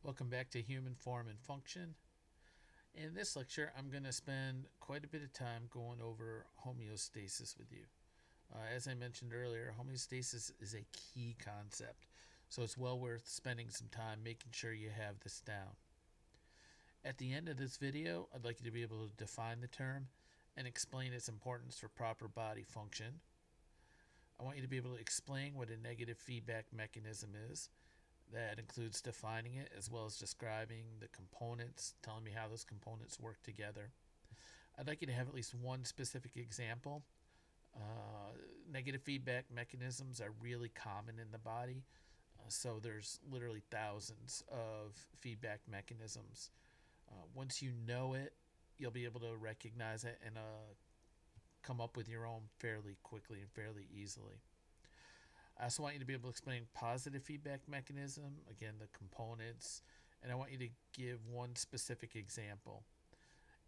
Welcome back to Human Form and Function. In this lecture, I'm going to spend quite a bit of time going over homeostasis with you. As I mentioned earlier, homeostasis is a key concept, so it's well worth spending some time making sure you have this down. At the end of this video, I'd like you to be able to define the term and explain its importance for proper body function. I want you to be able to explain what a negative feedback mechanism is. That includes defining it as well as describing the components, telling me how those components work together. I'd like you to have at least one specific example. Negative feedback mechanisms are really common in the body, so there's literally thousands of feedback mechanisms. Once you know it, you'll be able to recognize it and come up with your own fairly quickly and fairly easily. I also want you to be able to explain positive feedback mechanism, again, the components, and I want you to give one specific example.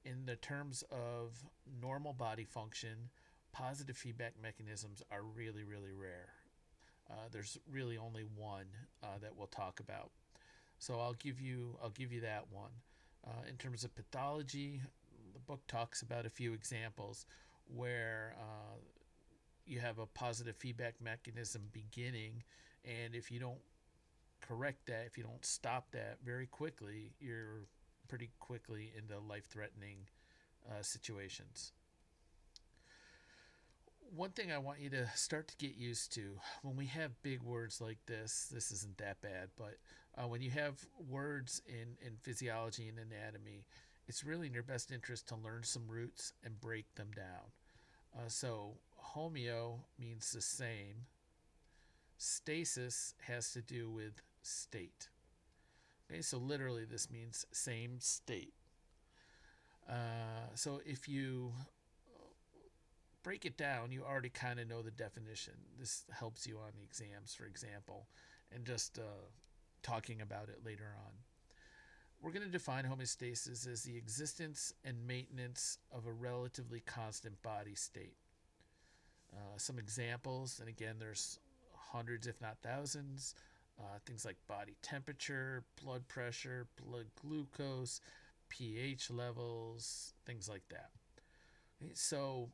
In the terms of normal body function, positive feedback mechanisms are really, really rare. There's really only one that we'll talk about. So I'll give you that one. In terms of pathology, the book talks about a few examples where you have a positive feedback mechanism beginning, and if you don't correct that, if you don't stop that very quickly, you're pretty quickly into life-threatening situations. One thing I want you to start to get used to when we have big words like this isn't that bad, but when you have words in physiology and anatomy, it's really in your best interest to learn some roots and break them down. So homeo means the same. Stasis has to do with state. Okay, so literally this means same state. So if you break it down, you already kind of know the definition. This helps you on the exams, for example, and just talking about it later on. We're going to define homeostasis as the existence and maintenance of a relatively constant body state. Some examples, and again, there's hundreds, if not thousands, things like body temperature, blood pressure, blood glucose, pH levels, things like that. Okay, so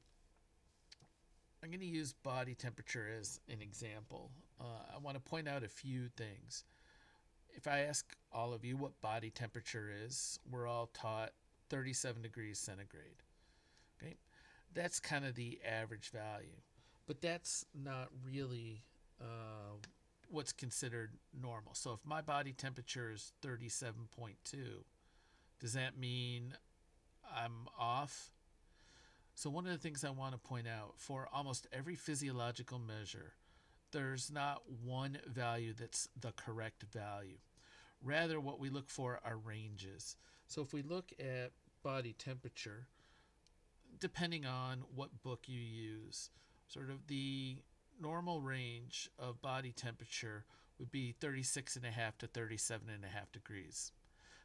I'm going to use body temperature as an example. I want to point out a few things. If I ask all of you what body temperature is, we're all taught 37 degrees centigrade. Okay, that's kind of the average value, but that's not really what's considered normal. So if my body temperature is 37.2, does that mean I'm off? So one of the things I want to point out, for almost every physiological measure, there's not one value that's the correct value. Rather, what we look for are ranges. So if we look at body temperature, depending on what book you use, sort of the normal range of body temperature would be 36.5 to 37.5 degrees.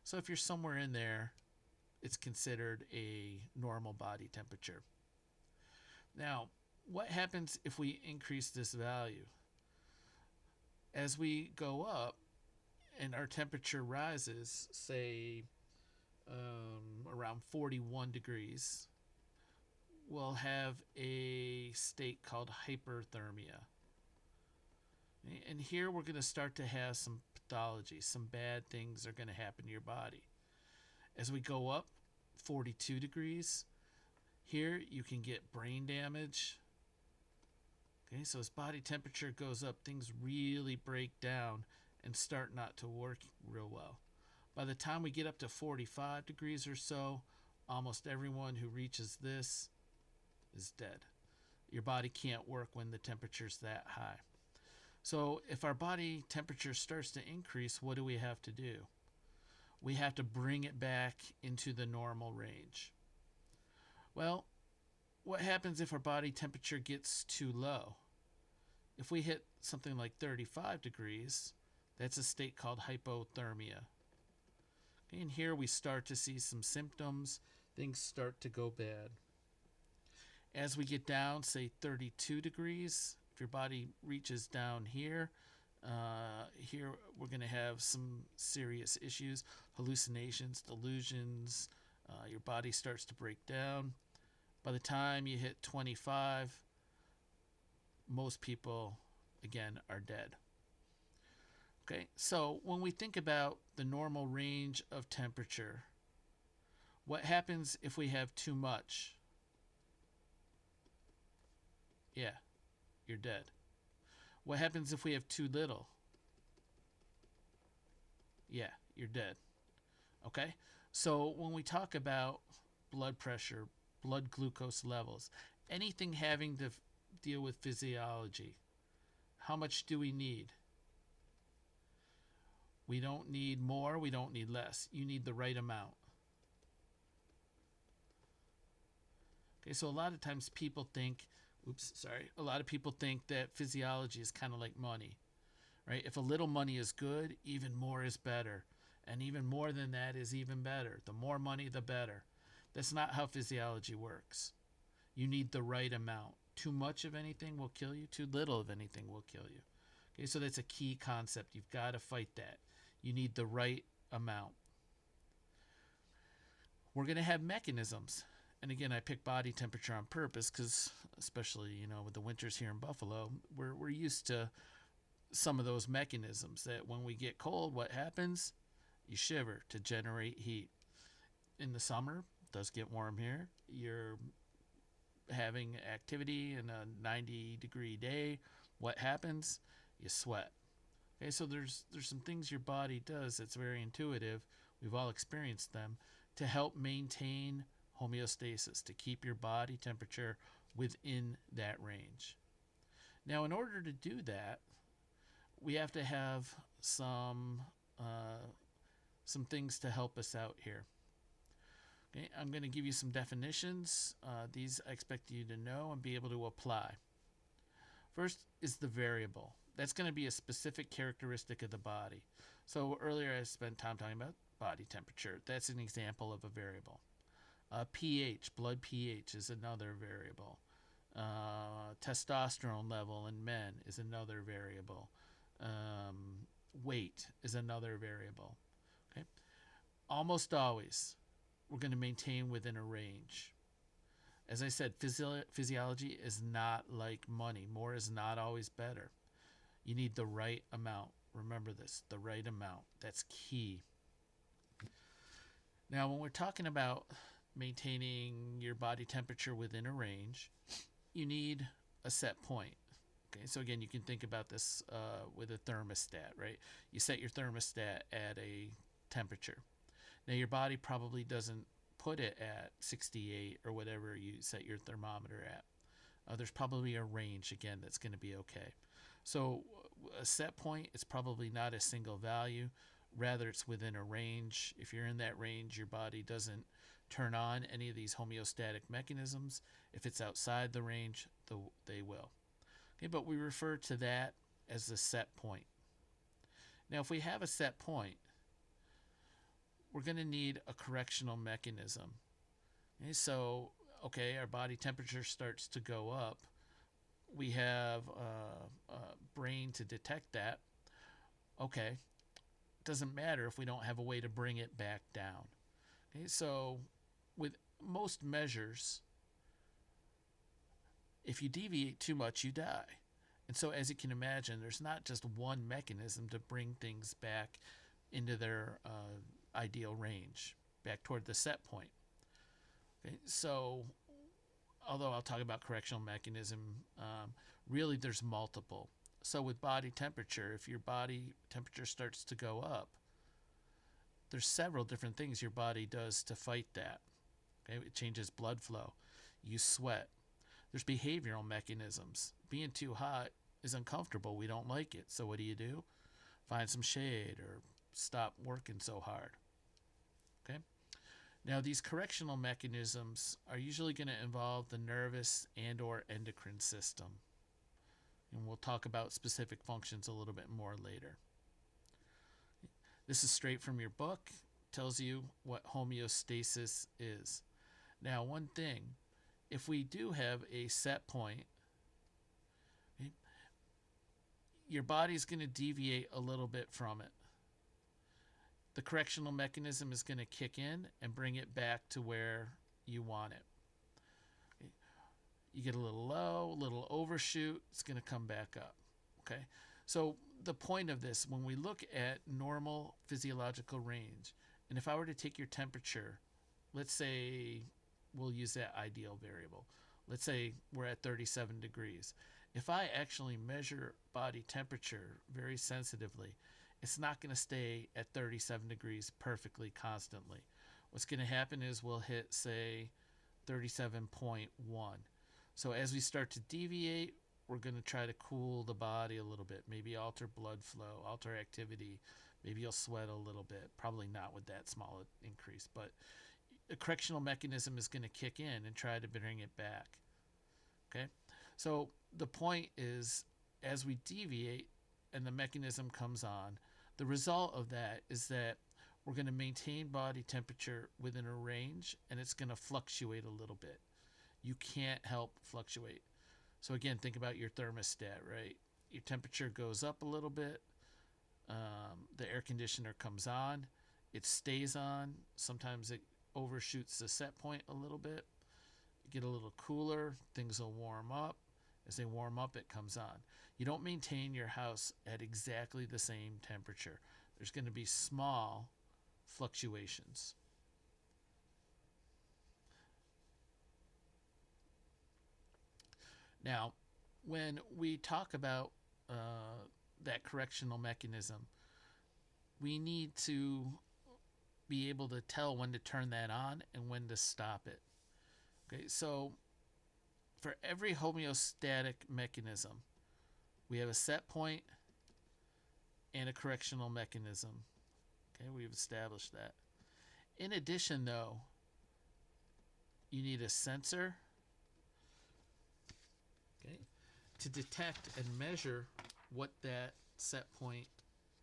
So if you're somewhere in there, it's considered a normal body temperature. Now, what happens if we increase this value? As we go up and our temperature rises, say around 41 degrees, we'll have a state called hyperthermia. And here we're going to start to have some pathology. Some bad things are going to happen to your body. As we go up 42 degrees, here you can get brain damage. Okay, so as body temperature goes up, things really break down and start not to work real well. By the time we get up to 45 degrees or so, almost everyone who reaches this is dead. Your body can't work when the temperature's that high. So if our body temperature starts to increase, what do we have to do? We have to bring it back into the normal range. Well, what happens if our body temperature gets too low? If we hit something like 35 degrees, that's a state called hypothermia. Okay, and here we start to see some symptoms. Things start to go bad. As we get down, say 32 degrees, if your body reaches down here, Here we're going to have some serious issues: hallucinations, delusions. Your body starts to break down. By the time you hit 25, most people, again, are dead. Okay, so when we think about the normal range of temperature, what happens if we have too much? Yeah, you're dead. What happens if we have too little? Yeah, you're dead. Okay? So when we talk about blood pressure, blood glucose levels, anything having to deal with physiology, how much do we need? We don't need more, we don't need less. You need the right amount. Okay, so a lot of times people think, a lot of people think that physiology is kind of like money, right? If a little money is good, even more is better. And even more than that is even better. The more money, the better. That's not how physiology works. You need the right amount. Too much of anything will kill you. Too little of anything will kill you. Okay, so that's a key concept. You've got to fight that. You need the right amount. We're going to have mechanisms. And again, I pick body temperature on purpose because, especially, with the winters here in Buffalo, we're used to some of those mechanisms that when we get cold, what happens? You shiver to generate heat. In the summer, it does get warm here. You're having activity in a 90-degree day. What happens? You sweat. Okay, so there's some things your body does that's very intuitive. We've all experienced them to help maintain homeostasis, to keep your body temperature within that range. Now, in order to do that, we have to have some things to help us out here. Okay, I'm going to give you some definitions. These I expect you to know and be able to apply. First is the variable. That's going to be a specific characteristic of the body. So earlier I spent time talking about body temperature. That's an example of a variable. pH, blood pH is another variable. Testosterone level in men is another variable. Weight is another variable. Okay, almost always we're going to maintain within a range. As I said, physiology is not like money. More is not always better. You need the right amount. Remember this, the right amount. That's key. Now, when we're talking about maintaining your body temperature within a range, you need a set point. Okay, so again, you can think about this with a thermostat, right? You set your thermostat at a temperature. Now, your body probably doesn't put it at 68 or whatever you set your thermometer at. There's probably a range, again, that's going to be okay. So a set point is probably not a single value. Rather, it's within a range. If you're in that range, your body doesn't turn on any of these homeostatic mechanisms. If it's outside the range, they will. Okay, but we refer to that as the set point. Now, if we have a set point, we're going to need a correctional mechanism. Okay, so, our body temperature starts to go up. We have a brain to detect that. Okay, it doesn't matter if we don't have a way to bring it back down. Okay, so with most measures, if you deviate too much, you die. And so, as you can imagine, there's not just one mechanism to bring things back into their ideal range, back toward the set point. Okay, so, although I'll talk about correctional mechanism, really there's multiple. So with body temperature, if your body temperature starts to go up, there's several different things your body does to fight that. Okay, it changes blood flow. You sweat. There's behavioral mechanisms. Being too hot is uncomfortable. We don't like it. So what do? Find some shade or stop working so hard. Okay? Now, these correctional mechanisms are usually going to involve the nervous and or endocrine system. And we'll talk about specific functions a little bit more later. This is straight from your book. Tells you what homeostasis is. Now, one thing, if we do have a set point, your body's going to deviate a little bit from it. The correctional mechanism is going to kick in and bring it back to where you want it. You get a little low, a little overshoot, it's going to come back up. Okay? So the point of this, when we look at normal physiological range, and if I were to take your temperature, let's say we'll use that ideal variable. Let's say we're at 37 degrees. If I actually measure body temperature very sensitively, it's not going to stay at 37 degrees perfectly constantly. What's going to happen is we'll hit, say, 37.1. So as we start to deviate, we're going to try to cool the body a little bit, maybe alter blood flow, alter activity. Maybe you'll sweat a little bit, probably not with that small increase, but a correctional mechanism is going to kick in and try to bring it back. Okay? So the point is, as we deviate and the mechanism comes on, the result of that is that we're going to maintain body temperature within a range, and it's going to fluctuate a little bit. You can't help fluctuate. So again, think about your thermostat, right? Your temperature goes up a little bit. The air conditioner comes on. It stays on. Sometimes it overshoots the set point a little bit. You get a little cooler. Things will warm up. As they warm up, it comes on. You don't maintain your house at exactly the same temperature. There's going to be small fluctuations. Now, when we talk about that correctional mechanism, we need to be able to tell when to turn that on and when to stop it. Okay, so for every homeostatic mechanism, we have a set point and a correctional mechanism. Okay, we've established that. In addition, though, you need a sensor, okay, to detect and measure what that set point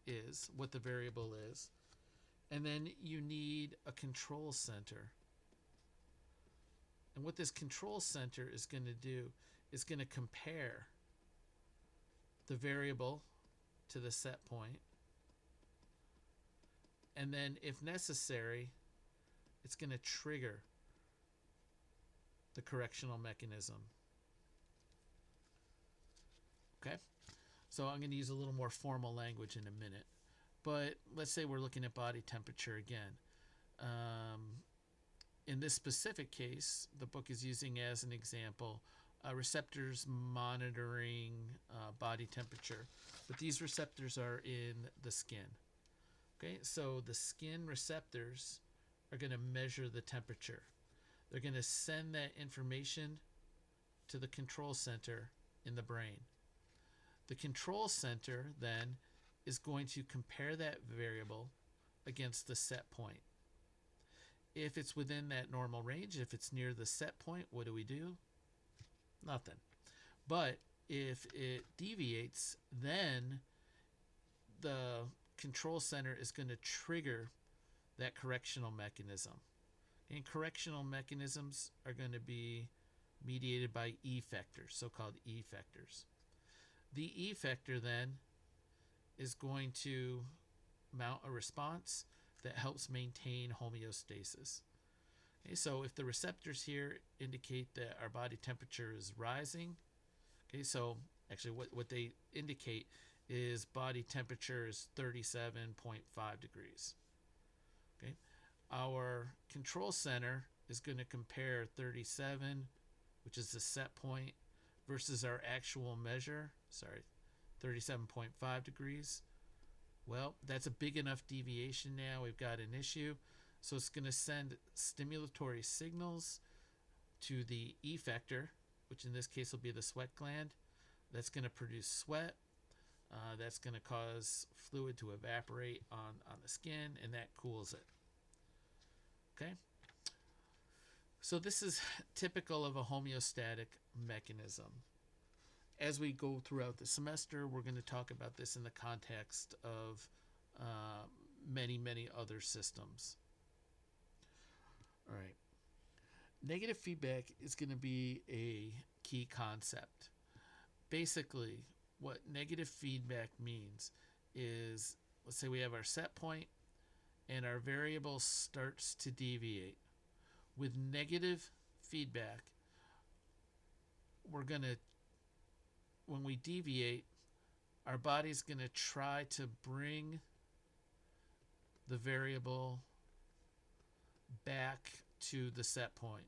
is, what the variable is. And then you need a control center. And what this control center is going to do is going to compare the variable to the set point. And then, if necessary, it's going to trigger the correctional mechanism. Okay? So I'm going to use a little more formal language in a minute. But let's say we're looking at body temperature again. In this specific case, the book is using as an example receptors monitoring body temperature. But these receptors are in the skin. Okay, so the skin receptors are going to measure the temperature. They're going to send that information to the control center in the brain. The control center then is going to compare that variable against the set point. If it's within that normal range, if it's near the set point, what do? Nothing. But if it deviates, then the control center is going to trigger that correctional mechanism. And correctional mechanisms are going to be mediated by effectors, so-called effectors. The effector then is going to mount a response that helps maintain homeostasis. Okay, so if the receptors here indicate that our body temperature is rising, okay, so actually what they indicate is body temperature is 37.5 degrees. Okay, our control center is going to compare 37, which is the set point, versus our actual measure, 37.5 degrees. Well, that's a big enough deviation now. We've got an issue. So it's going to send stimulatory signals to the effector, which in this case will be the sweat gland. That's going to produce sweat. That's going to cause fluid to evaporate on the skin, and that cools it. Okay? So this is typical of a homeostatic mechanism. As we go throughout the semester, we're going to talk about this in the context of many, many other systems. All right. Negative feedback is going to be a key concept. Basically, what negative feedback means is, let's say we have our set point and our variable starts to deviate. With negative feedback, we're going to, when we deviate, our body's going to try to bring the variable back to the set point.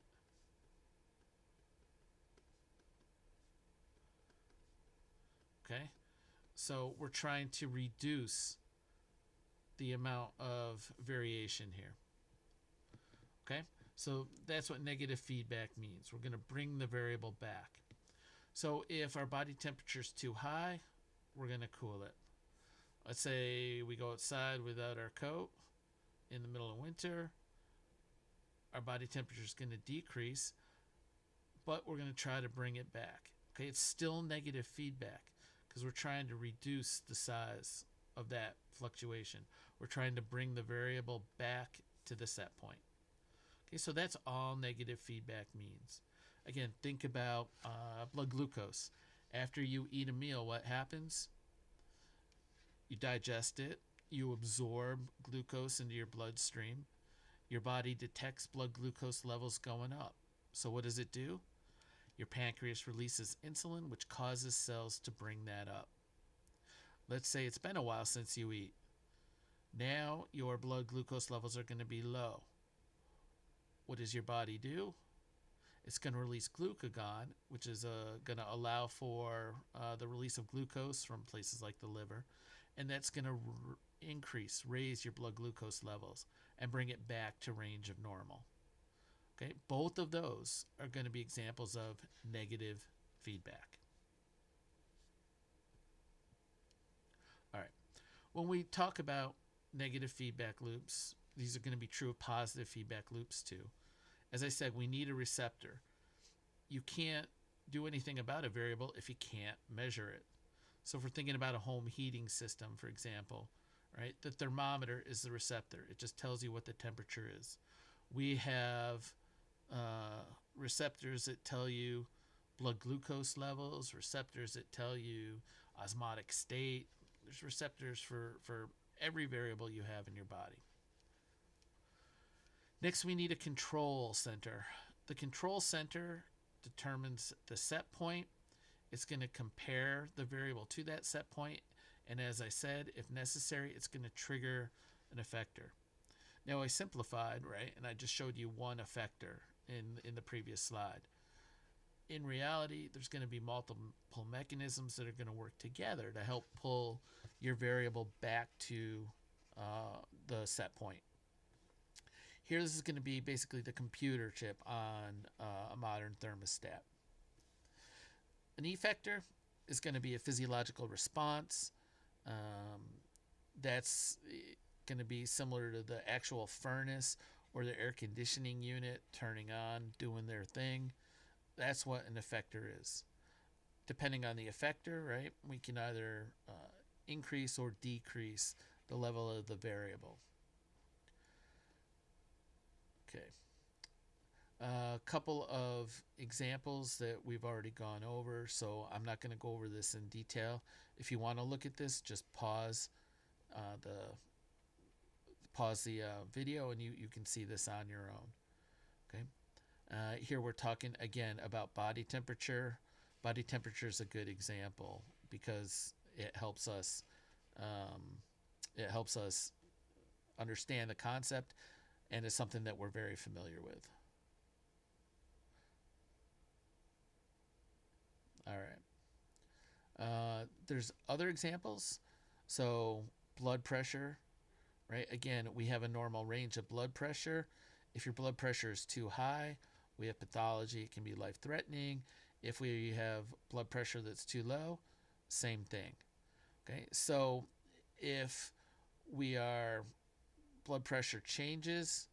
Okay? So we're trying to reduce the amount of variation here. Okay? So that's what negative feedback means. We're going to bring the variable back. So if our body temperature is too high, we're going to cool it. Let's say we go outside without our coat in the middle of winter. Our body temperature is going to decrease, but we're going to try to bring it back. Okay, it's still negative feedback because we're trying to reduce the size of that fluctuation. We're trying to bring the variable back to the set point. Okay, so that's all negative feedback means. Again, think about blood glucose. After you eat a meal, what happens? You digest it, you absorb glucose into your bloodstream. Your body detects blood glucose levels going up. So what does it do? Your pancreas releases insulin, which causes cells to bring that up. Let's say it's been a while since you eat. Now your blood glucose levels are going to be low. What does your body do? It's going to release glucagon, which is going to allow for the release of glucose from places like the liver. And that's going to raise your blood glucose levels and bring it back to range of normal. Okay, both of those are going to be examples of negative feedback. All right, when we talk about negative feedback loops, these are going to be true of positive feedback loops too. As I said, we need a receptor. You can't do anything about a variable if you can't measure it. So if we're thinking about a home heating system, for example, right, the thermometer is the receptor. It just tells you what the temperature is. We have receptors that tell you blood glucose levels, receptors that tell you osmotic state. There's receptors for every variable you have in your body. Next, we need a control center. The control center determines the set point. It's going to compare the variable to that set point, and as I said, if necessary, it's going to trigger an effector. Now I simplified, right, and I just showed you one effector in the previous slide. In reality, there's going to be multiple mechanisms that are going to work together to help pull your variable back to the set point. Here, this is going to be basically the computer chip on a modern thermostat. An effector is going to be a physiological response. That's going to be similar to the actual furnace or the air conditioning unit turning on, doing their thing. That's what an effector is. Depending on the effector, right, we can either increase or decrease the level of the variable. Okay. A couple of examples that we've already gone over, so I'm not going to go over this in detail. If you want to look at this, just pause the video and you can see this on your own. Okay. Here we're talking again about body temperature. Body temperature is a good example because it helps us understand the concept, and is something that we're very familiar with. All right. There's other examples. So blood pressure, right? Again, we have a normal range of blood pressure. If your blood pressure is too high, we have pathology. It can be life-threatening. If we have blood pressure that's too low, same thing. Okay, so if blood pressure changes,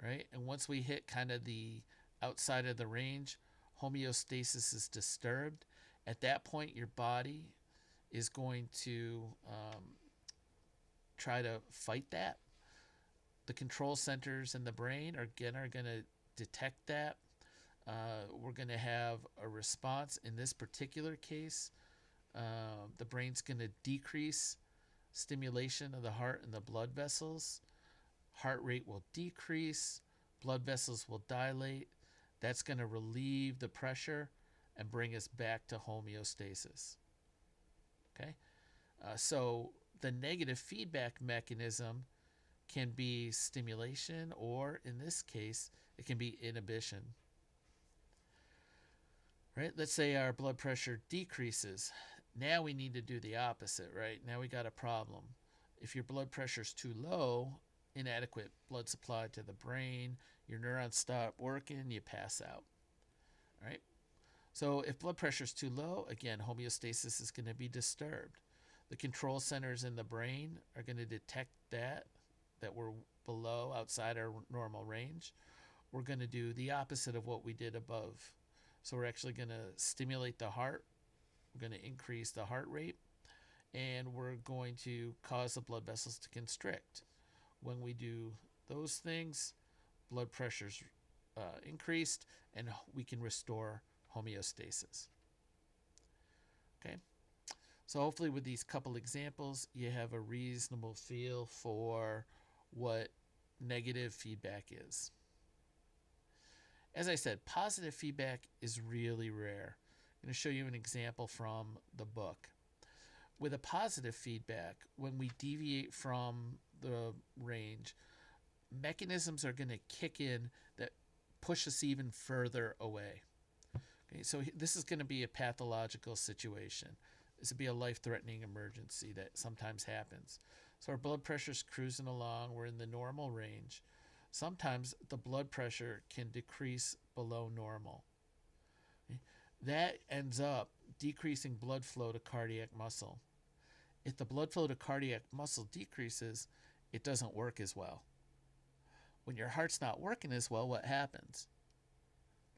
right, and once we hit kind of the outside of the range, homeostasis is disturbed. At that point, your body is going to try to fight that. The control centers in the brain are going to detect that. We're going to have a response. In this particular case, The brain's going to decrease stimulation of the heart and the blood vessels. Heart rate will decrease, blood vessels will dilate. That's going to relieve the pressure and bring us back to homeostasis. Okay? So the negative feedback mechanism can be stimulation, or in this case, it can be inhibition. Right? Let's say our blood pressure decreases. Now we need to do the opposite, right? Now we got a problem. If your blood pressure is too low, inadequate blood supply to the brain, your neurons stop working, you pass out. Right? So if blood pressure is too low, again, homeostasis is going to be disturbed. The control centers in the brain are going to detect that we're below, outside our normal range. We're going to do the opposite of what we did above. So we're actually going to stimulate the heart. We're going to increase the heart rate, and we're going to cause the blood vessels to constrict. When we do those things, blood pressure's increased, and we can restore homeostasis. Okay? So hopefully with these couple examples, you have a reasonable feel for what negative feedback is. As I said, positive feedback is really rare. I'm going to show you an example from the book. With a positive feedback, when we deviate from the range, mechanisms are going to kick in that push us even further away. Okay, so this is going to be a pathological situation. This would be a life-threatening emergency that sometimes happens. So our blood pressure's cruising along. We're in the normal range. Sometimes the blood pressure can decrease below normal. Okay? That ends up decreasing blood flow to cardiac muscle. If the blood flow to cardiac muscle decreases, it doesn't work as well. When your heart's not working as well, what happens?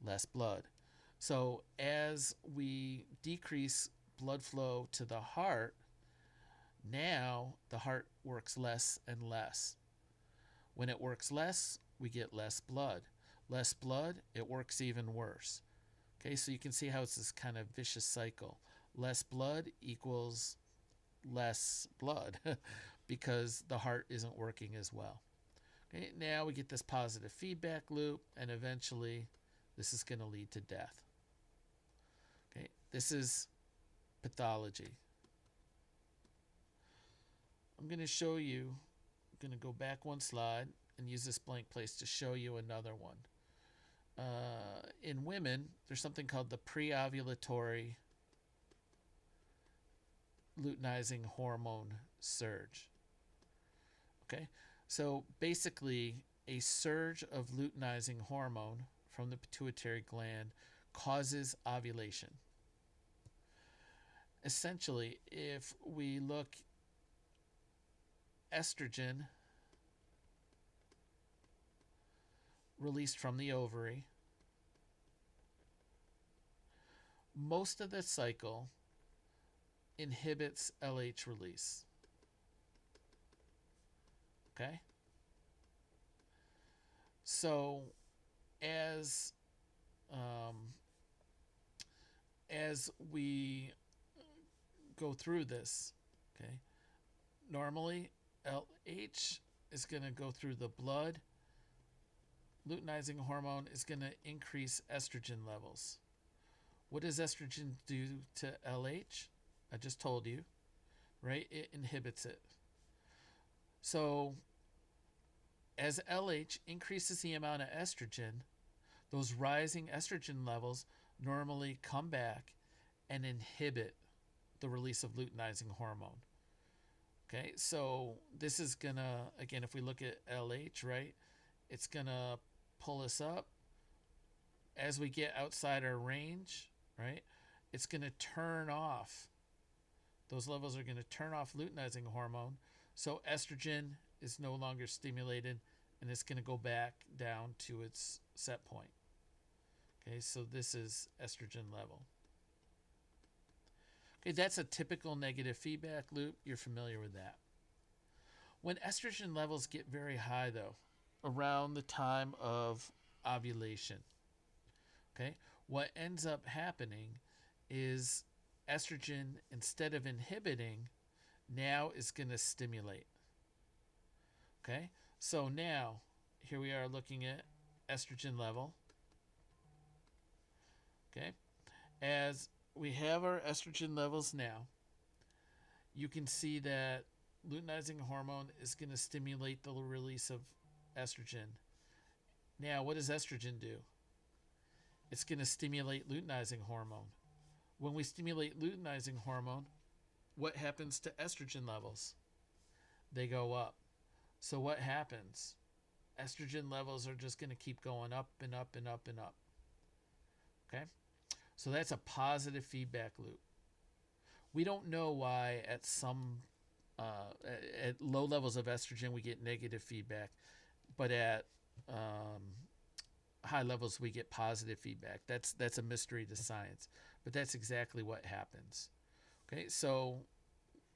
Less blood. So as we decrease blood flow to the heart, now the heart works less and less. When it works less, we get less blood. Less blood, it works even worse. Okay, so you can see how it's this kind of vicious cycle. Less blood equals less blood because the heart isn't working as well. Okay, now we get this positive feedback loop, and eventually this is going to lead to death. Okay, this is pathology. I'm going to show you, I'm going to go back one slide and use this blank place to show you another one. In women, there's something called the pre-ovulatory luteinizing hormone surge. Okay, so basically a surge of luteinizing hormone from the pituitary gland causes ovulation. Essentially, if we look, estrogen released from the ovary, most of the cycle inhibits LH release. Okay? So as we go through this, okay, normally LH is going to go through the blood. Luteinizing hormone is going to increase estrogen levels. What does estrogen do to LH? I just told you, right? It inhibits it. So as LH increases the amount of estrogen, those rising estrogen levels normally come back and inhibit the release of luteinizing hormone. Okay, so this is gonna, again, if we look at LH, right, it's gonna pull us up. As we get outside our range, right, it's gonna turn off. Those levels are gonna turn off luteinizing hormone, so estrogen is no longer stimulated, and it's gonna go back down to its set point. Okay, so this is estrogen level. Okay, that's a typical negative feedback loop. You're familiar with that. When estrogen levels get very high, though, around the time of ovulation, okay, what ends up happening is estrogen, instead of inhibiting, now is going to stimulate. Okay, so now here we are looking at estrogen level. Okay, as we have our estrogen levels now, you can see that luteinizing hormone is going to stimulate the release of estrogen. Now, what does estrogen do? It's going to stimulate luteinizing hormone. When we stimulate luteinizing hormone, what happens to estrogen levels? They go up. So what happens? Estrogen levels are just going to keep going up and up and up and up. Okay? So that's a positive feedback loop. We don't know why at low levels of estrogen we get negative feedback, but at high levels we get positive feedback. That's a mystery to science, but that's exactly what happens. Okay, so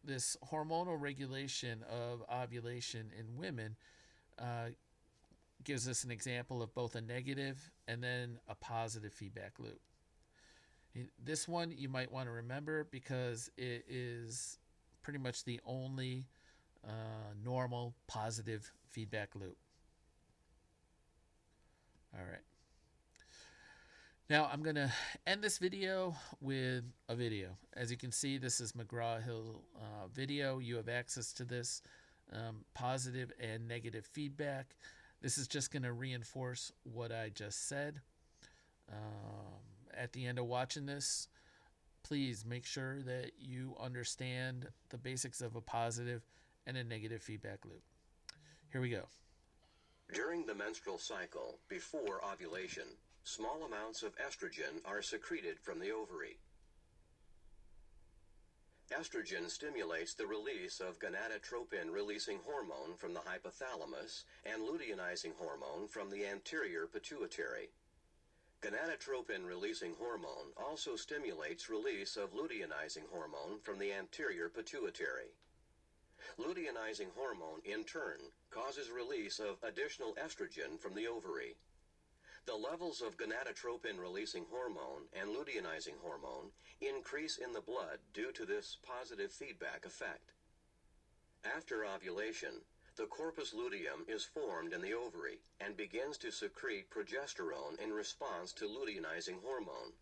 this hormonal regulation of ovulation in women gives us an example of both a negative and then a positive feedback loop. This one you might want to remember because it is pretty much the only normal positive feedback loop. All right. Now I'm going to end this video with a video. As you can see, this is McGraw-Hill video. You have access to this positive and negative feedback. This is just going to reinforce what I just said. At the end of watching this, please make sure that you understand the basics of a positive and a negative feedback loop. Here we go. During the menstrual cycle, before ovulation, small amounts of estrogen are secreted from the ovary. Estrogen stimulates the release of gonadotropin-releasing hormone from the hypothalamus and luteinizing hormone from the anterior pituitary. Gonadotropin-releasing hormone also stimulates release of luteinizing hormone from the anterior pituitary. Luteinizing hormone, in turn, causes release of additional estrogen from the ovary. The levels of gonadotropin-releasing hormone and luteinizing hormone increase in the blood due to this positive feedback effect. After ovulation, the corpus luteum is formed in the ovary and begins to secrete progesterone in response to luteinizing hormone.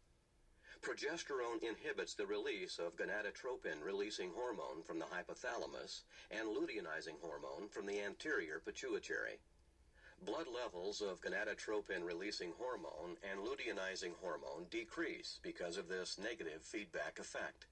Progesterone inhibits the release of gonadotropin-releasing hormone from the hypothalamus and luteinizing hormone from the anterior pituitary. Blood levels of gonadotropin-releasing hormone and luteinizing hormone decrease because of this negative feedback effect.